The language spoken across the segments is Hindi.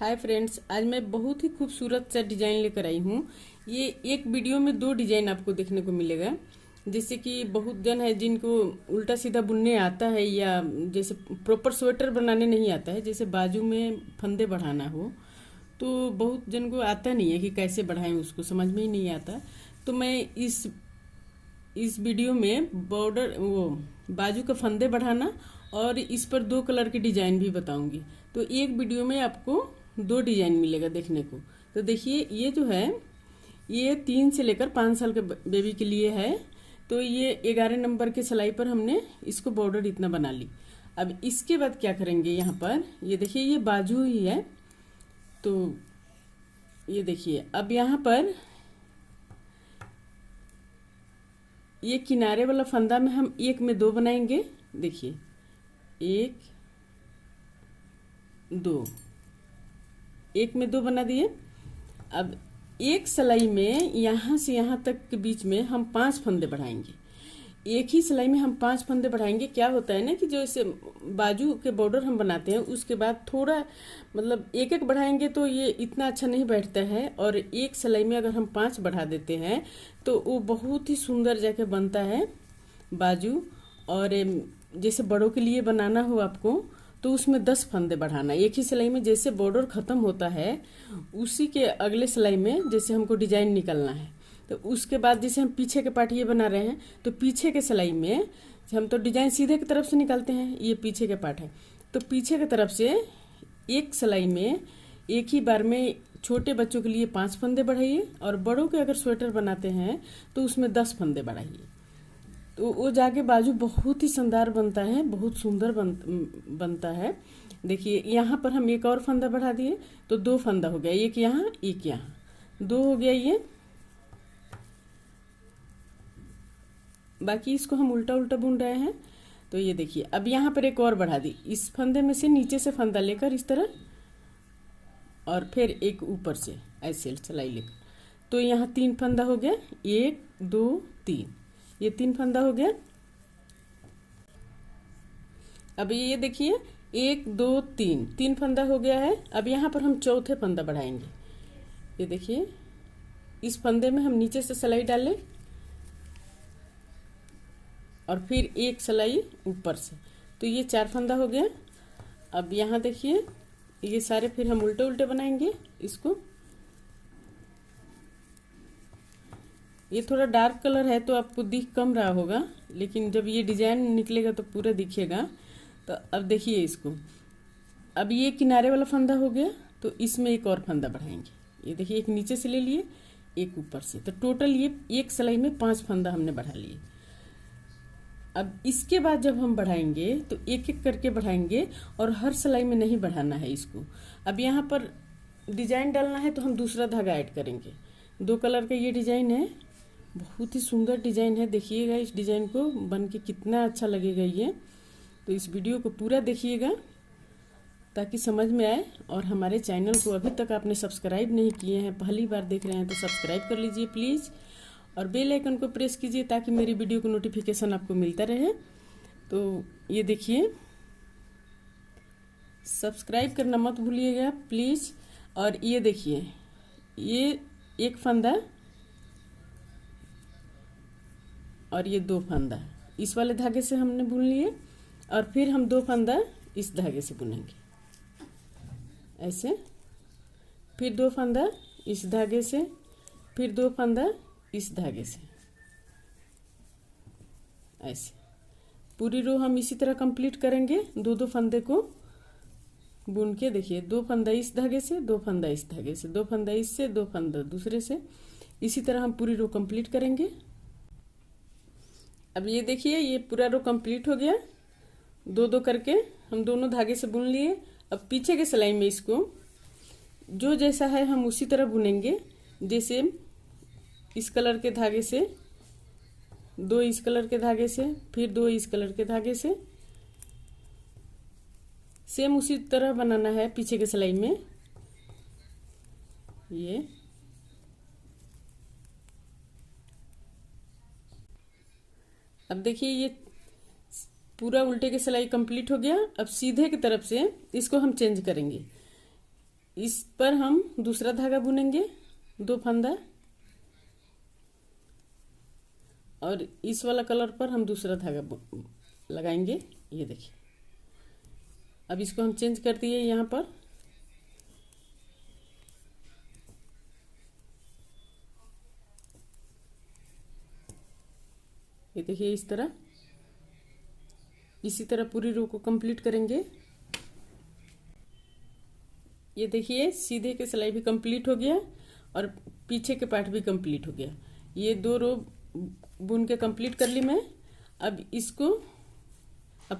हाय फ्रेंड्स, आज मैं बहुत ही खूबसूरत सा डिजाइन लेकर आई हूँ। ये एक वीडियो में दो डिजाइन आपको देखने को मिलेगा। जैसे कि बहुत जन है जिनको उल्टा सीधा बुनने आता है या जैसे प्रॉपर स्वेटर बनाने नहीं आता है, जैसे बाजू में फंदे बढ़ाना हो, तो बहुत जन को आता नहीं है कि कैसे बढ़ाएं, उसको समझ में ही नहीं आता। तो मैं इस वीडियो में बॉर्डर वो बाजू का फंदे बढ़ाना और इस पर दो कलर की डिजाइन भी बताऊंगी। तो एक वीडियो में आपको दो डिजाइन मिलेगा देखने को। तो देखिए, ये जो है ये 3 से लेकर 5 साल के बेबी के लिए है। तो ये 11 नंबर के सिलाई पर हमने इसको बॉर्डर इतना बना ली। अब इसके बाद क्या करेंगे, यहाँ पर ये देखिए ये बाजू ही है। तो ये देखिए, अब यहाँ पर ये किनारे वाला फंदा में हम एक में दो बनाएंगे। देखिए, एक दो, एक में दो बना दिए। अब एक सिलाई में यहाँ से यहाँ तक के बीच में हम 5 फंदे बढ़ाएंगे। एक ही सिलाई में हम 5 फंदे बढ़ाएंगे। क्या होता है ना कि जो इसे बाजू के बॉर्डर हम बनाते हैं उसके बाद थोड़ा मतलब एक एक बढ़ाएंगे तो ये इतना अच्छा नहीं बैठता है, और एक सिलाई में अगर हम 5 बढ़ा देते हैं तो वो बहुत ही सुंदर जाके बनता है बाजू। और जैसे बड़ों के लिए बनाना हो आपको तो उसमें 10 फंदे बढ़ाना एक ही सिलाई में। जैसे बॉर्डर खत्म होता है उसी के अगले सिलाई में जैसे हमको डिजाइन निकलना है, तो उसके बाद जैसे हम पीछे के पार्ट ये बना रहे हैं तो पीछे के सिलाई में हम तो डिजाइन सीधे की तरफ से निकालते हैं, ये पीछे के पार्ट है तो पीछे की तरफ से एक सिलाई में एक ही बार में छोटे बच्चों के लिए 5 फंदे बढ़ाइए, और बड़ों के अगर स्वेटर बनाते हैं तो उसमें 10 फंदे बढ़ाइए। तो वो जाके बाजू बहुत ही शानदार बनता है, बहुत सुंदर बनता है। देखिए, यहाँ पर हम एक और फंदा बढ़ा दिए तो 2 फंदा हो गया, एक यहाँ एक यहाँ, 2 हो गया ये। बाकी इसको हम उल्टा उल्टा बुन रहे हैं। तो ये देखिए, अब यहाँ पर एक और बढ़ा दी। इस फंदे में से नीचे से फंदा लेकर इस तरह, और फिर एक ऊपर से ऐसे सिलाई लेकर, तो यहाँ 3 फंदा हो गया, 1 2 3, ये 3 फंदा हो गया। अब ये देखिए 1 2 3, 3 फंदा हो गया है। अब यहाँ पर हम चौथे फंदा बढ़ाएंगे। ये देखिए, इस फंदे में हम नीचे से सिलाई डालें और फिर एक सिलाई ऊपर से, तो ये 4 फंदा हो गया। अब यहाँ देखिए, ये सारे फिर हम उल्टे उल्टे बनाएंगे इसको। ये थोड़ा डार्क कलर है तो आपको दिख कम रहा होगा, लेकिन जब ये डिजाइन निकलेगा तो पूरा दिखेगा। तो अब देखिए इसको, अब ये किनारे वाला फंदा हो गया तो इसमें एक और फंदा बढ़ाएंगे। ये देखिए, एक नीचे से ले लिए, एक ऊपर से, तो टोटल ये एक सिलाई में 5 फंदा हमने बढ़ा लिए। अब इसके बाद जब हम बढ़ाएंगे तो एक एक करके बढ़ाएंगे, और हर सिलाई में नहीं बढ़ाना है इसको। अब यहाँ पर डिजाइन डालना है तो हम दूसरा धागा ऐड करेंगे। 2 कलर का ये डिजाइन है, बहुत ही सुंदर डिजाइन है। देखिएगा इस डिजाइन को बन के कितना अच्छा लगेगा ये। तो इस वीडियो को पूरा देखिएगा ताकि समझ में आए। और हमारे चैनल को अभी तक आपने सब्सक्राइब नहीं किए हैं, पहली बार देख रहे हैं, तो सब्सक्राइब कर लीजिए प्लीज़, और बेल आइकन को प्रेस कीजिए ताकि मेरी वीडियो को नोटिफिकेशन आपको मिलता रहे। तो ये देखिए, सब्सक्राइब करना मत भूलिएगा प्लीज़। और ये देखिए, ये एक फंदा और ये 2 फंदा इस वाले धागे से हमने बुन लिए, और फिर हम 2 फंदा इस धागे से बुनेंगे ऐसे, फिर 2 फंदा इस धागे से, फिर 2 फंदा इस धागे से, ऐसे पूरी रो हम इसी तरह कंप्लीट करेंगे। 2 फंदे को बुन के देखिए, 2 फंदा इस धागे से, 2 फंदा इस धागे से, 2 फंदा इससे, 2 फंदा दूसरे से, इसी तरह हम पूरी रो कंप्लीट करेंगे। अब ये देखिए, ये पूरा रो कंप्लीट हो गया। 2 करके हम दोनों धागे से बुन लिए। अब पीछे के सिलाई में इसको जो जैसा है हम उसी तरह बुनेंगे। जैसे इस कलर के धागे से 2 इस कलर के धागे से, फिर 2 इस कलर के धागे से, सेम उसी तरह बनाना है पीछे के सिलाई में। ये अब देखिए, ये पूरा उल्टे के सिलाई कंप्लीट हो गया। अब सीधे की तरफ से इसको हम चेंज करेंगे। इस पर हम दूसरा धागा बुनेंगे, 2 फंदा, और इस वाला कलर पर हम दूसरा धागा लगाएंगे। ये देखिए, अब इसको हम चेंज कर दिए यहाँ पर। ये देखिए, इस तरह, इसी तरह पूरी रो को कंप्लीट करेंगे। ये देखिए, सीधे के सिलाई भी कंप्लीट हो गया और पीछे के पार्ट भी कंप्लीट हो गया। ये 2 रो बुन के कंप्लीट कर ली मैं। अब इसको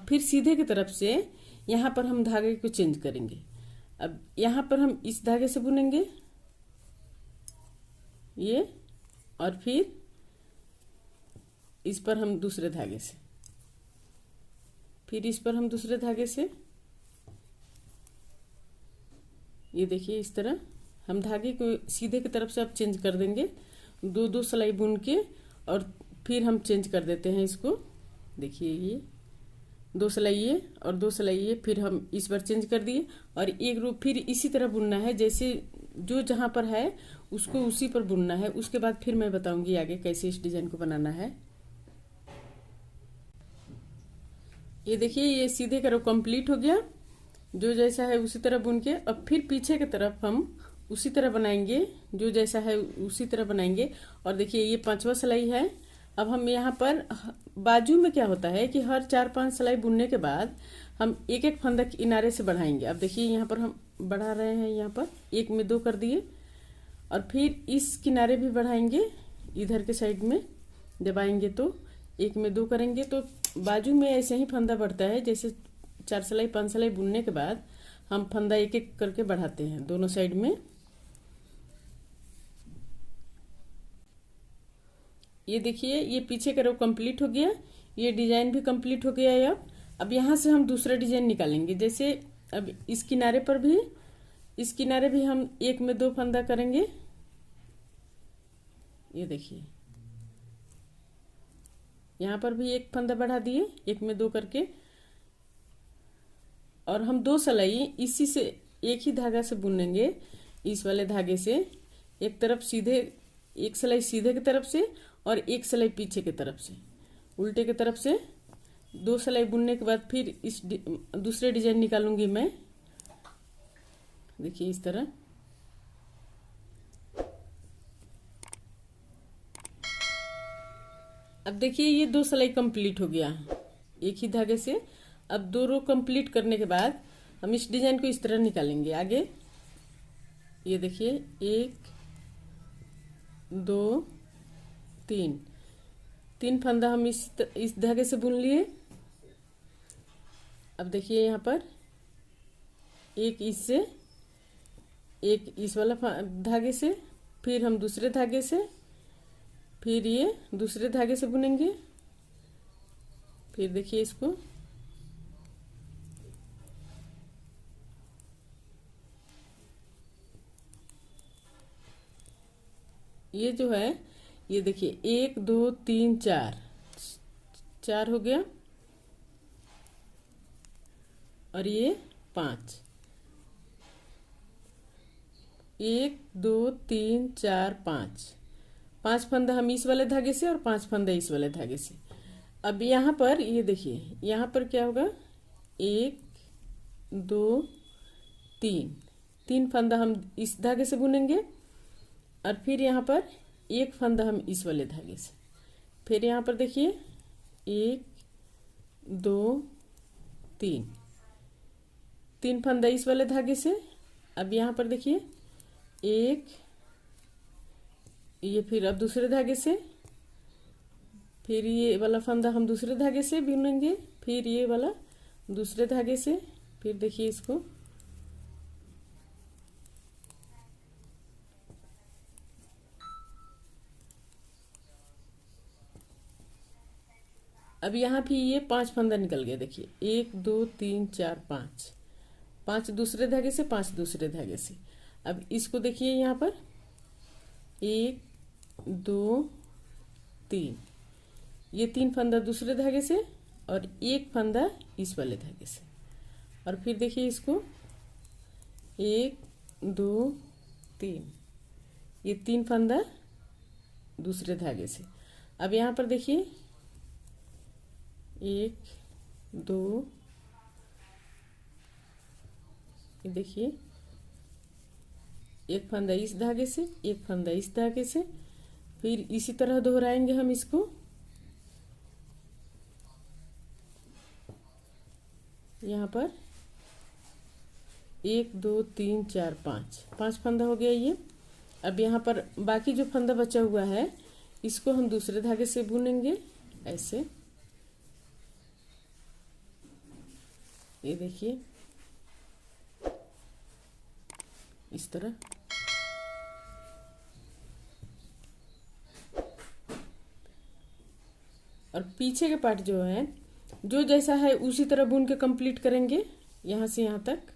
फिर सीधे की तरफ से यहाँ पर हम धागे को चेंज करेंगे। अब यहाँ पर हम इस धागे से बुनेंगे ये, और फिर इस पर हम दूसरे धागे से, फिर इस पर हम दूसरे धागे से। ये देखिए, इस तरह हम धागे को सीधे की तरफ से अब चेंज कर देंगे, 2-2 सिलाई बुन के, और फिर हम चेंज कर देते हैं इसको। देखिए, ये 2 सिलाई ये और 2 सिलाई ये, फिर हम इस बार चेंज कर दिए, और एक रो फिर इसी तरह बुनना है, जैसे जो जहाँ पर है उसको उसी पर बुनना है। उसके बाद फिर मैं बताऊंगी आगे कैसे इस डिजाइन को बनाना है। ये देखिए, ये सीधे का रो कंप्लीट हो गया। जो जैसा है उसी तरह बुन के अब फिर पीछे की तरफ हम उसी तरह बनाएंगे, जो जैसा है उसी तरह बनाएंगे। और देखिए, ये 5वां सिलाई है। अब हम यहाँ पर बाजू में क्या होता है कि हर 4-5 सिलाई बुनने के बाद हम एक एक फंदा किनारे से बढ़ाएंगे। अब देखिए, यहाँ पर हम बढ़ा रहे हैं, यहाँ पर 1 में 2 कर दिए, और फिर इस किनारे भी बढ़ाएंगे, इधर के साइड में दबाएंगे तो 1 में 2 करेंगे। तो बाजू में ऐसे ही फंदा बढ़ता है, जैसे 4 सिलाई 5 सिलाई बुनने के बाद हम फंदा एक एक करके बढ़ाते हैं दोनों साइड में। ये देखिए, ये पीछे का रो कंप्लीट हो गया, ये डिजाइन भी कंप्लीट हो गया है। अब यहाँ से हम दूसरा डिजाइन निकालेंगे। जैसे अब इस किनारे पर भी, इस किनारे भी हम 1 में 2 फंदा करेंगे। ये देखिए, यहाँ पर भी 1 फंदा बढ़ा दिए, 1 में 2 करके, और हम 2 सिलाई इसी से एक ही धागा से बुनेंगे। इस वाले धागे से एक तरफ सीधे, 1 सिलाई सीधे की तरफ से और 1 सिलाई पीछे की तरफ से, उल्टे की तरफ से 2 सिलाई बुनने के बाद फिर इस दूसरे डिजाइन निकालूंगी मैं। देखिए, इस तरह। अब देखिए, ये 2 सिलाई कंप्लीट हो गया एक ही धागे से। अब 2 रो कंप्लीट करने के बाद हम इस डिजाइन को इस तरह निकालेंगे आगे। ये देखिए, 1 2 3 फंदा हम इस धागे से बुन लिए। अब देखिए, यहाँ पर एक इससे, एक इस वाला धागे से, फिर हम दूसरे धागे से, फिर ये दूसरे धागे से बुनेंगे। फिर देखिए इसको, ये जो है, ये देखिए 1 2 3 4 हो गया, और ये 5, 1 2 3 4 5 फंदा हम इस वाले धागे से और 5 फंदा इस वाले धागे से। अब यहाँ पर ये देखिए, यहाँ पर क्या होगा, 1 2 3 फंदा हम इस धागे से बुनेंगे, और फिर यहाँ पर 1 फंदा हम इस वाले धागे से। फिर यहाँ पर देखिए 1 2 3 फंदा इस वाले धागे से। अब यहाँ पर देखिए 1, ये फिर अब दूसरे धागे से, फिर ये वाला फंदा हम दूसरे धागे से बुनेंगे, फिर ये वाला दूसरे धागे से। फिर देखिए इसको, अब यहाँ भी ये 5 फंदा निकल गया। देखिए 1 2 3 4 5 दूसरे धागे से, 5 दूसरे धागे से। अब इसको देखिए, यहाँ पर 1 2 3, ये 3 फंदा दूसरे धागे से और 1 फंदा इस वाले धागे से। और फिर देखिए इसको 1 दो तीन, ये 3 फंदा दूसरे धागे से। अब यहाँ पर देखिए 1 2, ये देखिए एक फंदा इस धागे से, एक फंदा इस धागे से, फिर इसी तरह दोहराएंगे हम इसको। यहाँ पर 1 2 3 4 5, 5 फंदा हो गया ये। अब यहाँ पर बाकी जो फंदा बचा हुआ है इसको हम दूसरे धागे से बुनेंगे ऐसे। ये देखिए इस तरह। और पीछे के पार्ट जो है जो जैसा है उसी तरह बुन के कंप्लीट करेंगे यहाँ से यहाँ तक।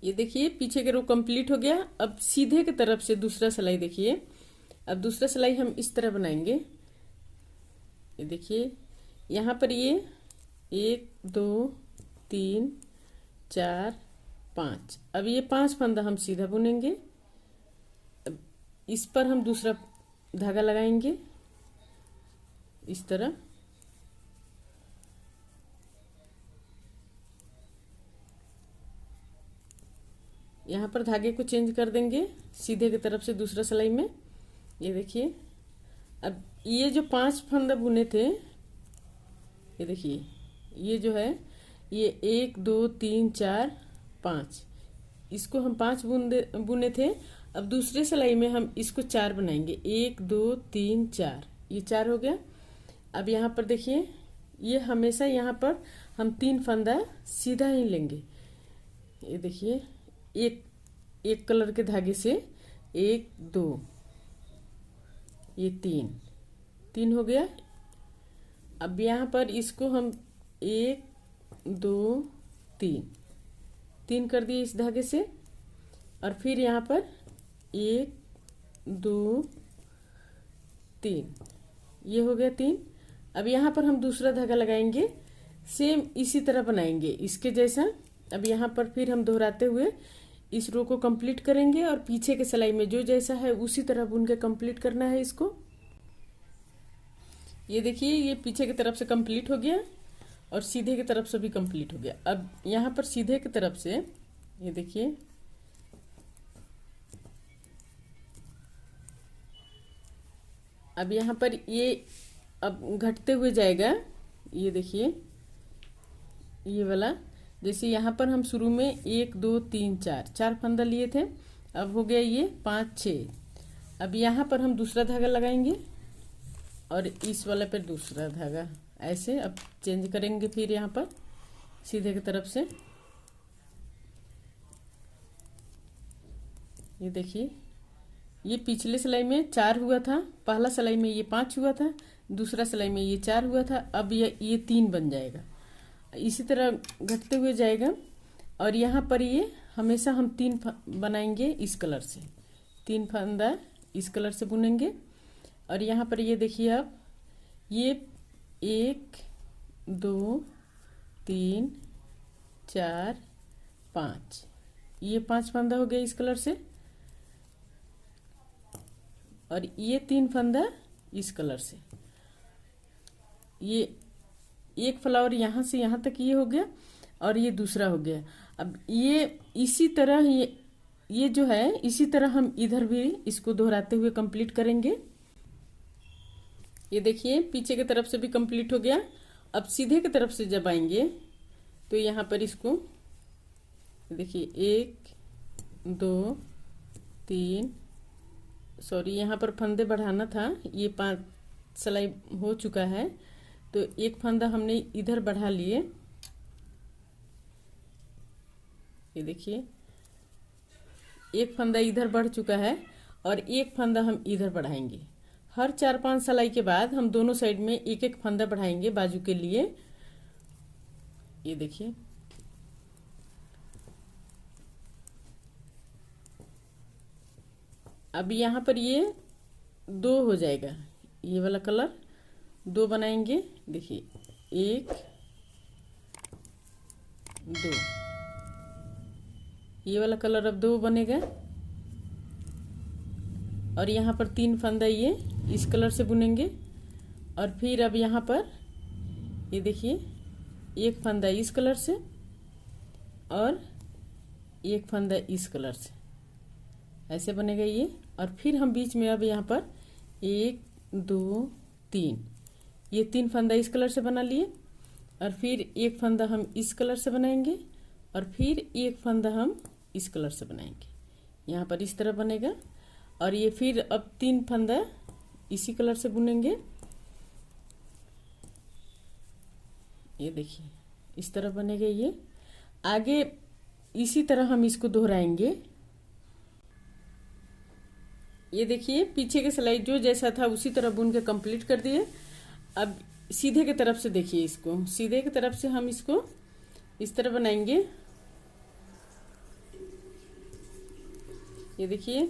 ये देखिए पीछे के रो कंप्लीट हो गया। अब सीधे की तरफ से दूसरा सिलाई देखिए। अब दूसरा सिलाई हम इस तरह बनाएंगे। ये देखिए यहाँ पर ये 1 2 3 4 5, अब ये 5 फंदा हम सीधा बुनेंगे। अब इस पर हम दूसरा धागा लगाएंगे इस तरह। यहाँ पर धागे को चेंज कर देंगे सीधे की तरफ से दूसरा सिलाई में। ये देखिए अब ये जो 5 फंदा बुने थे, ये देखिए ये जो है ये 1 2 3 4 5, इसको हम 5 बुने थे। अब दूसरे सिलाई में हम इसको 4 बनाएंगे। 1 2 3 4, ये 4 हो गया। अब यहाँ पर देखिए ये हमेशा यहाँ पर हम 3 फंदा सीधा ही लेंगे। ये देखिए एक कलर के धागे से 1 2, ये 3 हो गया। अब यहाँ पर इसको हम 1 2 3 कर दिए इस धागे से। और फिर यहाँ पर 1 2 3, ये हो गया 3। अब यहाँ पर हम दूसरा धागा लगाएंगे, सेम इसी तरह बनाएंगे इसके जैसा। अब यहाँ पर फिर हम दोहराते हुए इस रो को कंप्लीट करेंगे और पीछे के सिलाई में जो जैसा है उसी तरह बुन के कंप्लीट करना है इसको। ये देखिए ये पीछे की तरफ से कंप्लीट हो गया और सीधे की तरफ से भी कंप्लीट हो गया। अब यहाँ पर सीधे की तरफ से ये देखिए अब यहाँ पर ये अब घटते हुए जाएगा। ये देखिए ये वाला, जैसे यहाँ पर हम शुरू में 1 2 3 4 फंदा लिए थे, अब हो गया ये 5 6। अब यहाँ पर हम दूसरा धागा लगाएंगे और इस वाले पर दूसरा धागा ऐसे। अब चेंज करेंगे फिर यहाँ पर सीधे की तरफ से। ये देखिए ये पिछले सिलाई में 4 हुआ था, पहला सिलाई में ये 5 हुआ था, दूसरा सिलाई में ये 4 हुआ था। अब ये 3 बन जाएगा, इसी तरह घटते हुए जाएगा। और यहाँ पर ये हमेशा हम 3 बनाएंगे इस कलर से, 3 फंदा इस कलर से बुनेंगे। और यहाँ पर ये देखिए अब ये 1 2 3 4 5, ये 5 फंदा हो गया इस कलर से। और ये 3 फंदा इस कलर से। ये एक फ्लावर यहाँ से यहाँ तक ये हो गया और ये दूसरा हो गया। अब ये इसी तरह ये जो है इसी तरह हम इधर भी इसको दोहराते हुए कंप्लीट करेंगे। ये देखिए पीछे की तरफ से भी कंप्लीट हो गया। अब सीधे की तरफ से जब आएंगे तो यहाँ पर इसको देखिए 1 2 3, सॉरी यहाँ पर फंदे बढ़ाना था, ये 5 सिलाई हो चुका है तो एक फंदा हमने इधर बढ़ा लिए। ये देखिए एक फंदा इधर बढ़ चुका है और एक फंदा हम इधर बढ़ाएंगे। हर 4-5 सिलाई के बाद हम दोनों साइड में एक एक फंदा बढ़ाएंगे बाजू के लिए। ये देखिए अब यहाँ पर ये 2 हो जाएगा, ये वाला कलर 2 बनाएंगे। देखिए 1 दो, ये वाला कलर अब 2 बनेगा। और यहाँ पर 3 फंदा ये इस कलर से बुनेंगे। और फिर अब यहाँ पर ये देखिए 1 फंदा इस कलर से और 1 फंदा इस कलर से, ऐसे बनेगा ये। और फिर हम बीच में अब यहाँ पर 1 2 3, ये 3 फंदा इस कलर से बना लिए। और फिर 1 फंदा हम इस कलर से बनाएंगे और फिर 1 फंदा हम इस कलर से बनाएंगे, यहाँ पर इस तरह बनेगा। और ये फिर अब 3 फंदा इसी कलर से बुनेंगे, ये देखिए इस तरह बनेगा ये। आगे इसी तरह हम इसको दोहराएंगे। ये देखिए पीछे की सिलाई जो जैसा था उसी तरह बुन के कंप्लीट कर दिए। अब सीधे की तरफ से देखिए, इसको सीधे की तरफ से हम इसको इस तरह बनाएंगे। ये देखिए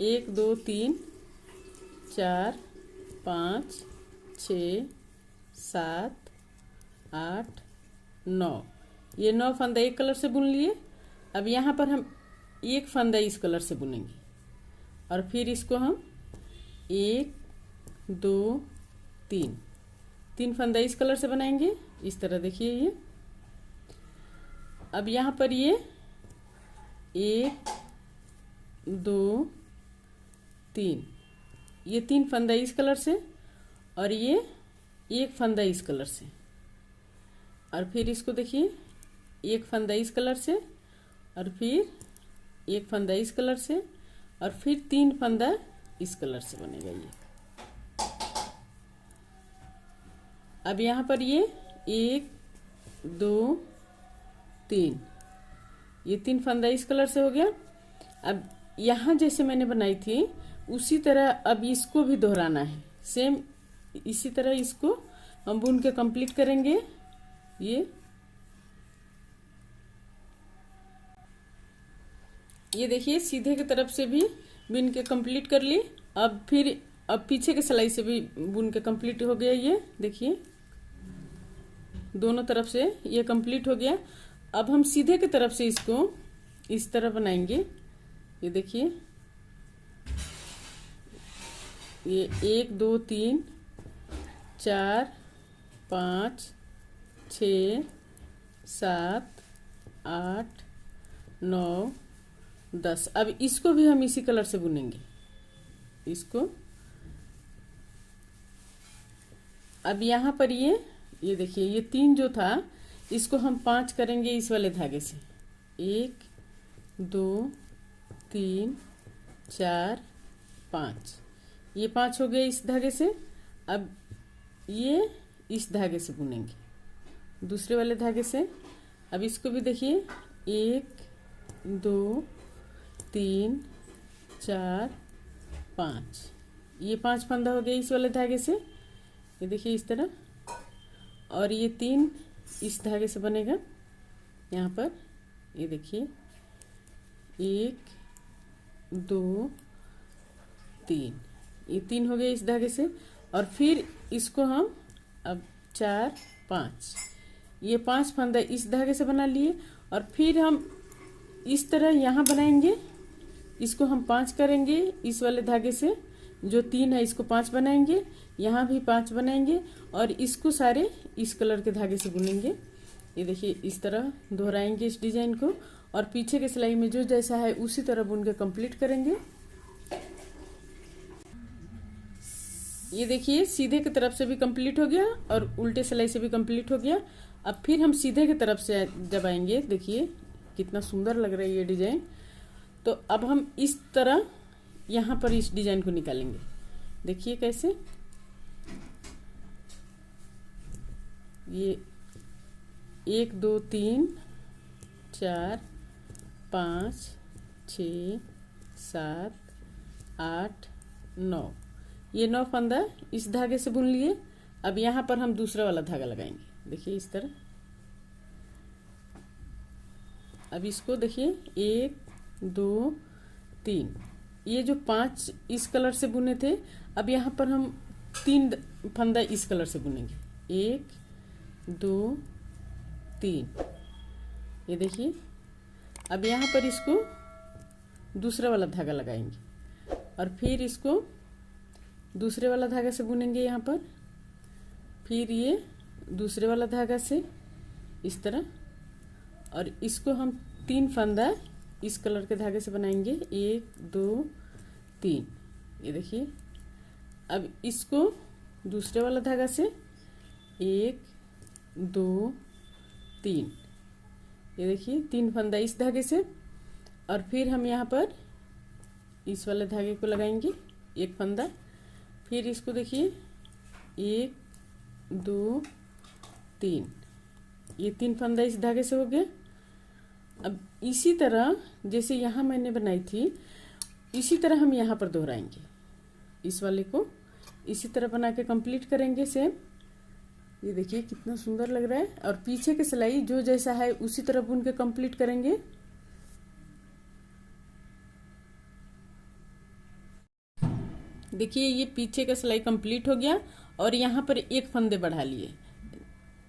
1 2 3 4 5 6 7 8 9, ये 9 फंदा एक कलर से बुन लिए। अब यहाँ पर हम 1 फंदा इस कलर से बुनेंगे और फिर इसको हम 1 2 3, 3 फंदा इस कलर से बनाएंगे, इस तरह देखिए ये। अब यहाँ पर ये 1 2 3, ये 3 फंदा इस कलर से और ये 1 फंदा इस कलर से। और फिर इसको देखिए 1 फंदा इस कलर से और फिर 1 फंदा इस कलर से और फिर 3 फंदा इस कलर से बनेगा ये। अब यहाँ पर ये 1 2 3, ये 3 फंदा इस कलर से हो गया। अब यहाँ जैसे मैंने बनाई थी उसी तरह अब इसको भी दोहराना है, सेम इसी तरह इसको हम बुन के कंप्लीट करेंगे। ये देखिए सीधे की तरफ से भी बुन के कंप्लीट कर ली। अब पीछे के सिलाई से भी बुन के कंप्लीट हो गया, ये देखिए दोनों तरफ से ये कंप्लीट हो गया। अब हम सीधे की तरफ से इसको इस तरह बनाएंगे। ये देखिए ये 1 2 3 4 5 6 7 8 9 10। अब इसको भी हम इसी कलर से बुनेंगे इसको। अब यहाँ पर ये देखिए ये 3 जो था इसको हम 5 करेंगे इस वाले धागे से। 1 2 3 4 5, ये 5 हो गए इस धागे से। अब ये इस धागे से बुनेंगे दूसरे वाले धागे से। अब इसको भी देखिए 1 2 3 4 5, ये 5 फंदा हो गए इस वाले धागे से, ये देखिए इस तरह। और ये 3 इस धागे से बनेगा यहाँ पर, ये देखिए 1 2 3, ये 3 हो गए इस धागे से। और फिर इसको हम अब 4 5, ये 5 फंदा इस धागे से बना लिए। और फिर हम इस तरह यहाँ बनाएंगे, इसको हम 5 करेंगे इस वाले धागे से, जो 3 है इसको 5 बनाएंगे, यहाँ भी 5 बनाएंगे और इसको सारे इस कलर के धागे से बुनेंगे। ये देखिए इस तरह दोहराएंगे इस डिजाइन को और पीछे के सिलाई में जो जैसा है उसी तरह बुन के कंप्लीट करेंगे। ये देखिए सीधे की तरफ से भी कंप्लीट हो गया और उल्टे सिलाई से भी कंप्लीट हो गया। अब फिर हम सीधे की तरफ से जब आएंगे, देखिए कितना सुंदर लग रहा है ये डिजाइन। तो अब हम इस तरह यहाँ पर इस डिजाइन को निकालेंगे, देखिए कैसे। ये 1 2 3 4 5 6 7 8 9, ये 9 फंदा इस धागे से बुन लिए। अब यहाँ पर हम दूसरा वाला धागा लगाएंगे, देखिए इस तरह। अब इसको देखिए 1 2 3, ये जो 5 इस कलर से बुने थे, अब यहाँ पर हम 3 फंदा इस कलर से बुनेंगे। 1 2 3, ये देखिए। अब यहाँ पर इसको दूसरा वाला धागा लगाएंगे और फिर इसको दूसरे वाला धागा से बुनेंगे यहाँ पर, फिर ये दूसरे वाला धागा से इस तरह, और इसको हम 3 फंदा इस कलर के धागे से बनाएंगे, 1 2 3। ये देखिए। अब इसको दूसरे वाला धागा से 1 2 3, ये देखिए 3 फंदा इस धागे से, और फिर हम यहाँ पर इस वाले धागे को लगाएंगे 1 फंदा, फिर इसको देखिए 1 2 3, ये 3 फंदा इस धागे से हो गया। अब इसी तरह जैसे यहाँ मैंने बनाई थी, इसी तरह हम यहाँ पर दोहराएंगे, इस वाले को इसी तरह बना के कंप्लीट करेंगे सेम। ये देखिए कितना सुंदर लग रहा है। और पीछे की सिलाई जो जैसा है उसी तरह बुन के कंप्लीट करेंगे। देखिए ये पीछे का सिलाई कंप्लीट हो गया और यहाँ पर 1 फंदे बढ़ा लिए।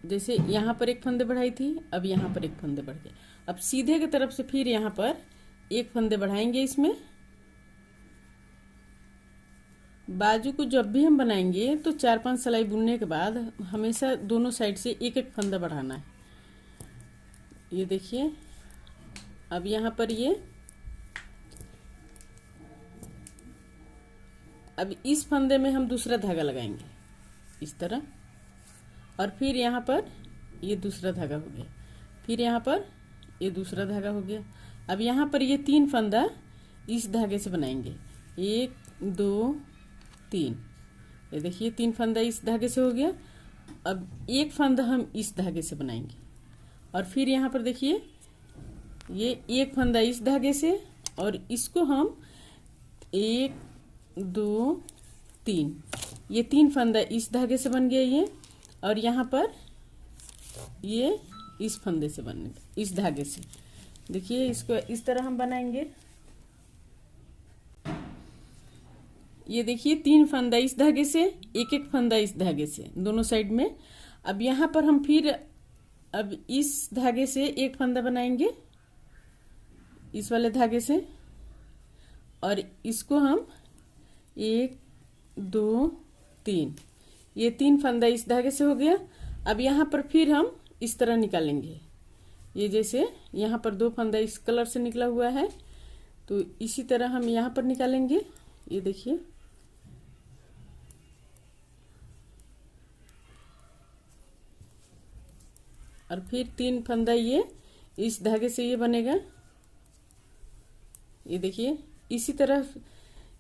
जैसे यहाँ पर 1 फंदे बढ़ाई थी, अब यहाँ पर 1 फंदे बढ़ गए। अब सीधे की तरफ से फिर यहाँ पर 1 फंदे बढ़ाएंगे। इसमें बाजू को जब भी हम बनाएंगे तो 4-5 सिलाई बुनने के बाद हमेशा दोनों साइड से 1-1 फंदा बढ़ाना है। ये देखिए। अब यहाँ पर ये, अब इस फंदे में हम दूसरा धागा लगाएंगे इस तरह, और फिर यहाँ पर ये दूसरा धागा हो गया, फिर यहाँ पर ये दूसरा धागा हो गया। अब यहाँ पर ये 3 फंदा इस धागे से बनाएंगे, 1 2 3। ये देखिए 3 फंदा इस धागे से हो गया। अब 1 फंदा हम इस धागे से बनाएंगे, और फिर यहाँ पर देखिए ये 1 फंदा इस धागे से, और इसको हम 1 2 3, ये 3 फंदा इस धागे से बन गया ये, और यहाँ पर ये इस फंदे से बनेगा, इस धागे से। देखिए इसको इस तरह हम बनाएंगे। ये देखिए 3 फंदा इस धागे से, 1-1 फंदा इस धागे से दोनों साइड में। अब यहाँ पर हम फिर अब इस धागे से 1 फंदा बनाएंगे इस वाले धागे से, और इसको हम 1 2 3, ये 3 फंदा इस धागे से हो गया। अब यहाँ पर फिर हम इस तरह निकालेंगे। ये जैसे यहाँ पर 2 फंदा इस कलर से निकला हुआ है, तो इसी तरह हम यहाँ पर निकालेंगे। ये देखिए। और फिर 3 फंदा ये इस धागे से ये बनेगा। ये देखिए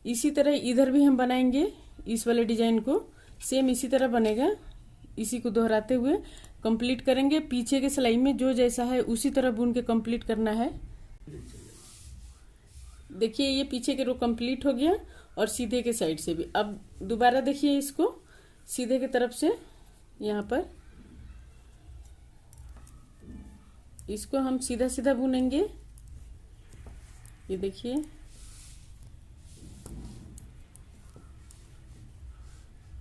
इसी तरह इधर भी हम बनाएंगे इस वाले डिजाइन को, सेम इसी तरह बनेगा। इसी को दोहराते हुए कंप्लीट करेंगे। पीछे के सिलाई में जो जैसा है उसी तरह बुन के कंप्लीट करना है। देखिए ये पीछे के रो कंप्लीट हो गया, और सीधे के साइड से भी। अब दोबारा देखिए इसको सीधे की तरफ से, यहाँ पर इसको हम सीधा सीधा बुनेंगे। ये देखिए।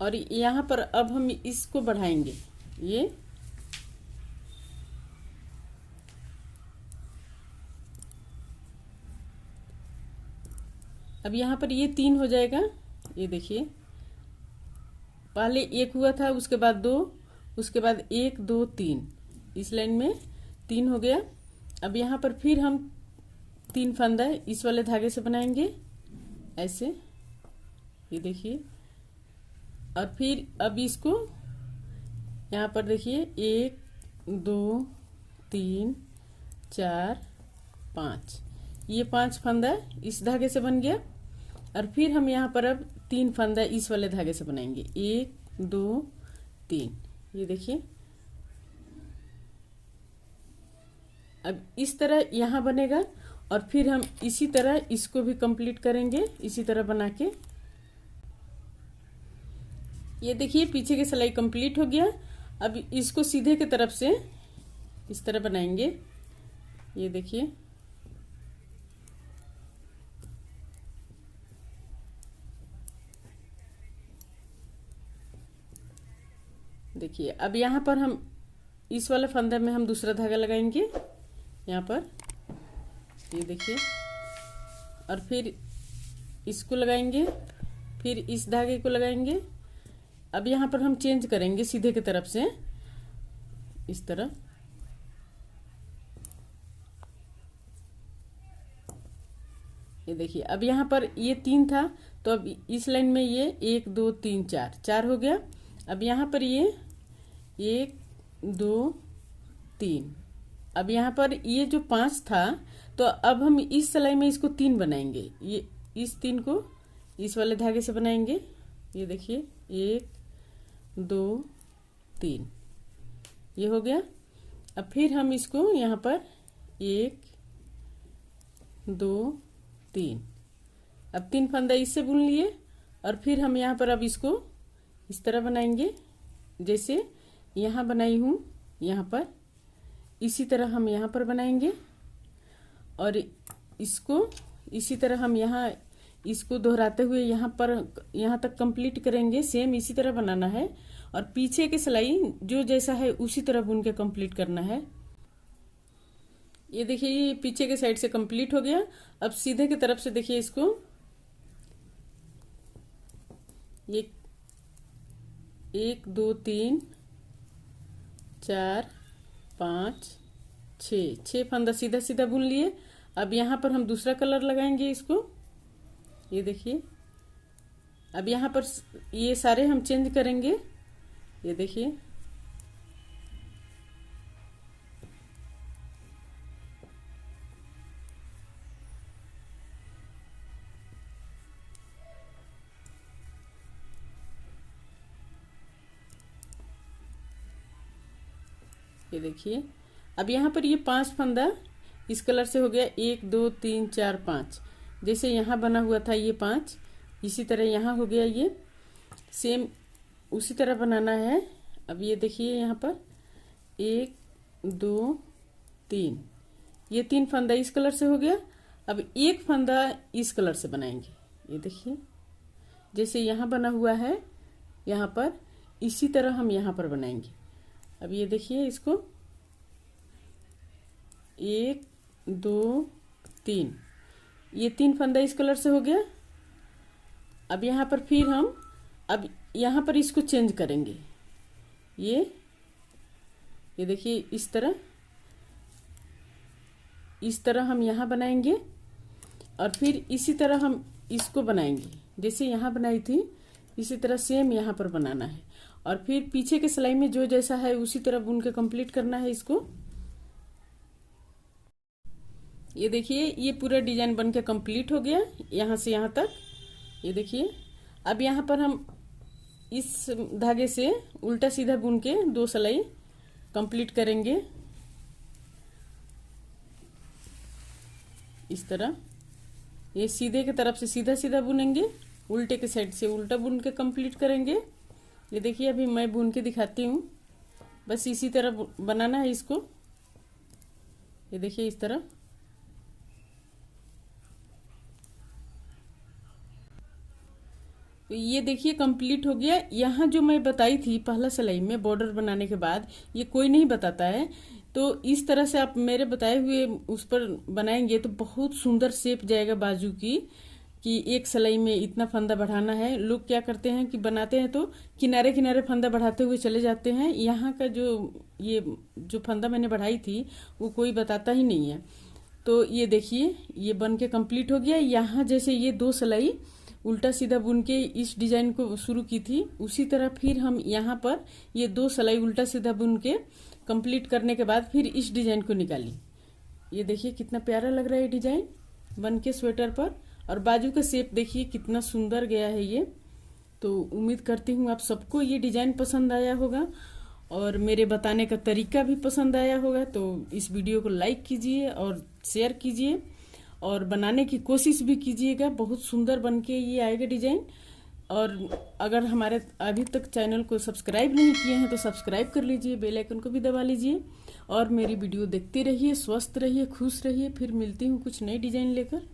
और यहाँ पर अब हम इसको बढ़ाएंगे। ये अब यहाँ पर ये 3 हो जाएगा। ये देखिए पहले 1 हुआ था, उसके बाद 2, उसके बाद 1 2 3, इस लाइन में 3 हो गया। अब यहाँ पर फिर हम 3 फंदा इस वाले धागे से बनाएंगे ऐसे। ये देखिए। और फिर अब इसको यहाँ पर देखिए 1 2 3 4 5, ये 5 फंदा इस धागे से बन गया। और फिर हम यहाँ पर अब 3 फंदा इस वाले धागे से बनाएंगे, 1 2 3। ये देखिए। अब इस तरह यहाँ बनेगा, और फिर हम इसी तरह इसको भी कंप्लीट करेंगे इसी तरह बना के। ये देखिए पीछे की सिलाई कंप्लीट हो गया। अब इसको सीधे की तरफ से इस तरह बनाएंगे। ये देखिए। देखिए अब यहाँ पर हम इस वाले फंदे में हम दूसरा धागा लगाएंगे। यहाँ पर, ये देखिए, और फिर इसको लगाएंगे, फिर इस धागे को लगाएंगे। अब यहाँ पर हम चेंज करेंगे सीधे की तरफ से, इस तरह। ये देखिए, अब यहाँ पर ये 3 था, तो अब इस लाइन में ये 1 2 3 4 हो गया। अब यहाँ पर ये 1 2 3, अब यहाँ पर ये जो 5 था, तो अब हम इस सिलाई में इसको 3 बनाएंगे। ये इस 3 को इस वाले धागे से बनाएंगे। ये देखिए, 1 2 3, ये हो गया। अब फिर हम इसको यहाँ पर 1 2 3, अब 3 फंदा इससे बुन लिए, और फिर हम यहाँ पर अब इसको इस तरह बनाएंगे, जैसे यहाँ बनाई हूँ, यहाँ पर इसी तरह हम यहाँ पर बनाएंगे, और इसको इसी तरह हम यहाँ इसको दोहराते हुए यहाँ पर यहाँ तक कंप्लीट करेंगे। सेम इसी तरह बनाना है, और पीछे की सिलाई जो जैसा है उसी तरह बुन के कंप्लीट करना है। ये देखिए, ये पीछे के साइड से कंप्लीट हो गया। अब सीधे की तरफ से देखिए इसको, ये 1 2 3 4 5 6 फंदा सीधा सीधा बुन लिए। अब यहाँ पर हम दूसरा कलर लगाएंगे इसको। ये देखिए, अब यहाँ पर ये सारे हम चेंज करेंगे। ये देखिए, ये देखिए, अब यहाँ पर ये 5 फंदा इस कलर से हो गया। 1 2 3 4 5, जैसे यहाँ बना हुआ था ये 5, इसी तरह यहाँ हो गया। ये सेम उसी तरह बनाना है। अब ये देखिए, यहाँ पर 1 2 3, ये 3 फंदा इस कलर से हो गया। अब एक फंदा इस कलर से बनाएंगे। ये देखिए, जैसे यहाँ बना हुआ है, यहाँ पर इसी तरह हम यहाँ पर बनाएंगे। अब ये देखिए, इसको 1 2 3, ये 3 फंदा इस कलर से हो गया। अब यहाँ पर फिर हम अब यहाँ पर इसको चेंज करेंगे। ये देखिए, इस तरह हम यहाँ बनाएंगे, और फिर इसी तरह हम इसको बनाएंगे, जैसे यहाँ बनाई थी इसी तरह सेम यहाँ पर बनाना है, और फिर पीछे के सिलाई में जो जैसा है उसी तरह बुन के कंप्लीट करना है इसको। ये देखिए, ये पूरा डिजाइन बन के कंप्लीट हो गया यहाँ से यहाँ तक। ये देखिए, अब यहाँ पर हम इस धागे से उल्टा सीधा बुन के 2 सिलाई कंप्लीट करेंगे। इस तरह ये सीधे की तरफ से सीधा सीधा बुनेंगे, उल्टे के साइड से उल्टा बुन के कंप्लीट करेंगे। ये देखिए, अभी मैं बुन के दिखाती हूँ, बस इसी तरह बनाना है इसको। ये देखिए, इस तरह। तो ये देखिए कंप्लीट हो गया। यहाँ जो मैं बताई थी पहला सिलाई में बॉर्डर बनाने के बाद, ये कोई नहीं बताता है, तो इस तरह से आप मेरे बताए हुए उस पर बनाएंगे तो बहुत सुंदर शेप जाएगा बाजू की, कि एक सिलाई में इतना फंदा बढ़ाना है। लोग क्या करते हैं कि बनाते हैं तो किनारे किनारे फंदा बढ़ाते हुए चले जाते हैं। यहाँ का जो फंदा मैंने बढ़ाई थी वो कोई बताता ही नहीं है। तो ये देखिए, ये बन के कंप्लीट हो गया। यहाँ जैसे ये 2 सिलाई उल्टा सीधा बुन के इस डिजाइन को शुरू की थी, उसी तरह फिर हम यहाँ पर ये 2 सिलाई उल्टा सीधा बुन के कंप्लीट करने के बाद फिर इस डिजाइन को निकाली। ये देखिए, कितना प्यारा लग रहा है डिजाइन बन के स्वेटर पर, और बाजू का शेप देखिए कितना सुंदर गया है ये। तो उम्मीद करती हूँ आप सबको ये डिजाइन पसंद आया होगा, और मेरे बताने का तरीका भी पसंद आया होगा। तो इस वीडियो को लाइक कीजिए और शेयर कीजिए, और बनाने की कोशिश भी कीजिएगा। बहुत सुंदर बनके ये आएगा डिजाइन। और अगर हमारे अभी तक चैनल को सब्सक्राइब नहीं किए हैं तो सब्सक्राइब कर लीजिए, बेल आइकन को भी दबा लीजिए, और मेरी वीडियो देखते रहिए, स्वस्थ रहिए, खुश रहिए। फिर मिलती हूँ कुछ नई डिजाइन लेकर।